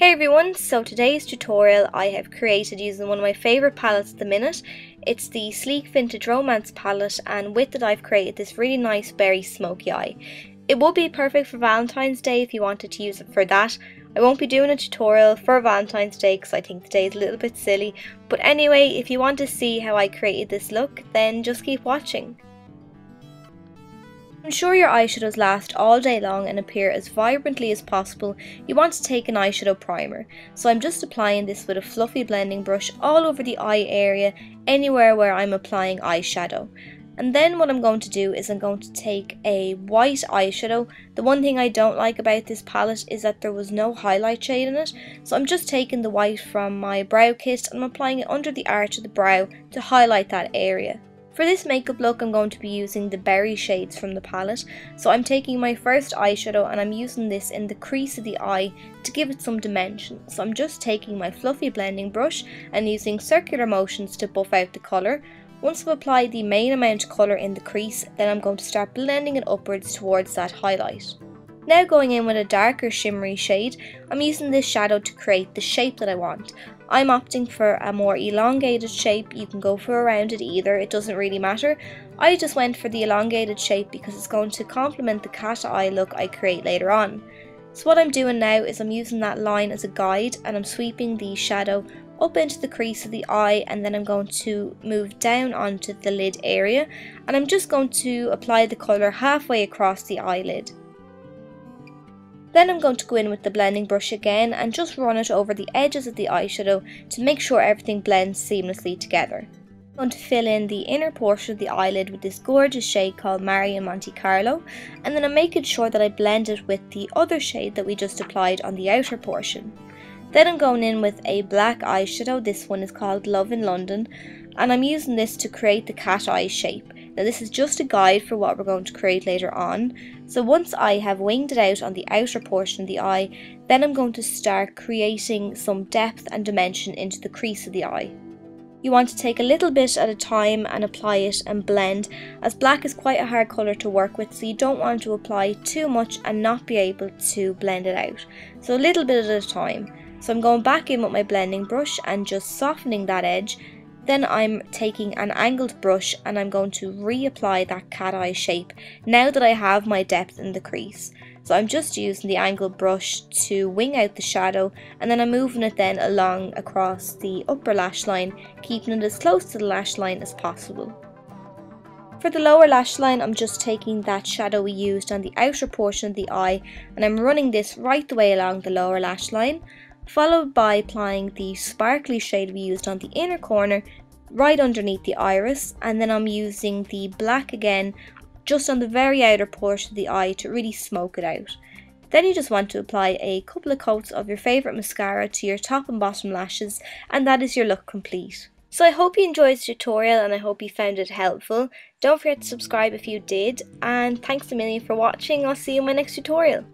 Hey everyone, so today's tutorial I have created using one of my favourite palettes at the minute. It's the Sleek Vintage Romance palette, and with it I've created this really nice berry smoky eye. It would be perfect for Valentine's Day if you wanted to use it for that. I won't be doing a tutorial for Valentine's Day because I think the day is a little bit silly, but anyway, if you want to see how I created this look, then just keep watching. To ensure your eyeshadows last all day long and appear as vibrantly as possible, you want to take an eyeshadow primer. So I'm just applying this with a fluffy blending brush all over the eye area, anywhere where I'm applying eyeshadow. And then what I'm going to do is I'm going to take a white eyeshadow. The one thing I don't like about this palette is that there was no highlight shade in it. So I'm just taking the white from my brow kit and I'm applying it under the arch of the brow to highlight that area. For this makeup look I'm going to be using the berry shades from the palette, so I'm taking my first eyeshadow and I'm using this in the crease of the eye to give it some dimension. So I'm just taking my fluffy blending brush and using circular motions to buff out the colour. Once I've applied the main amount of colour in the crease, then I'm going to start blending it upwards towards that highlight. Now going in with a darker shimmery shade, I'm using this shadow to create the shape that I want. I'm opting for a more elongated shape. You can go for a rounded either, it doesn't really matter. I just went for the elongated shape because it's going to complement the cat eye look I create later on. So what I'm doing now is I'm using that line as a guide and I'm sweeping the shadow up into the crease of the eye, and then I'm going to move down onto the lid area and I'm just going to apply the colour halfway across the eyelid. Then I'm going to go in with the blending brush again and just run it over the edges of the eyeshadow to make sure everything blends seamlessly together. I'm going to fill in the inner portion of the eyelid with this gorgeous shade called Monte Carlo, and then I'm making sure that I blend it with the other shade that we just applied on the outer portion. Then I'm going in with a black eyeshadow. This one is called Love in London, and I'm using this to create the cat eye shape. Now this is just a guide for what we're going to create later on. So once I have winged it out on the outer portion of the eye, then I'm going to start creating some depth and dimension into the crease of the eye. You want to take a little bit at a time and apply it and blend, as black is quite a hard colour to work with, so you don't want to apply too much and not be able to blend it out. So a little bit at a time. So I'm going back in with my blending brush and just softening that edge. Then I'm taking an angled brush and I'm going to reapply that cat eye shape now that I have my depth in the crease. So I'm just using the angled brush to wing out the shadow, and then I'm moving it then along across the upper lash line, keeping it as close to the lash line as possible. For the lower lash line, I'm just taking that shadow we used on the outer portion of the eye and I'm running this right the way along the lower lash line, followed by applying the sparkly shade we used on the inner corner right underneath the iris, and then I'm using the black again just on the very outer portion of the eye to really smoke it out. Then you just want to apply a couple of coats of your favourite mascara to your top and bottom lashes, and that is your look complete. So I hope you enjoyed this tutorial and I hope you found it helpful. Don't forget to subscribe if you did, and thanks a million for watching. I'll see you in my next tutorial.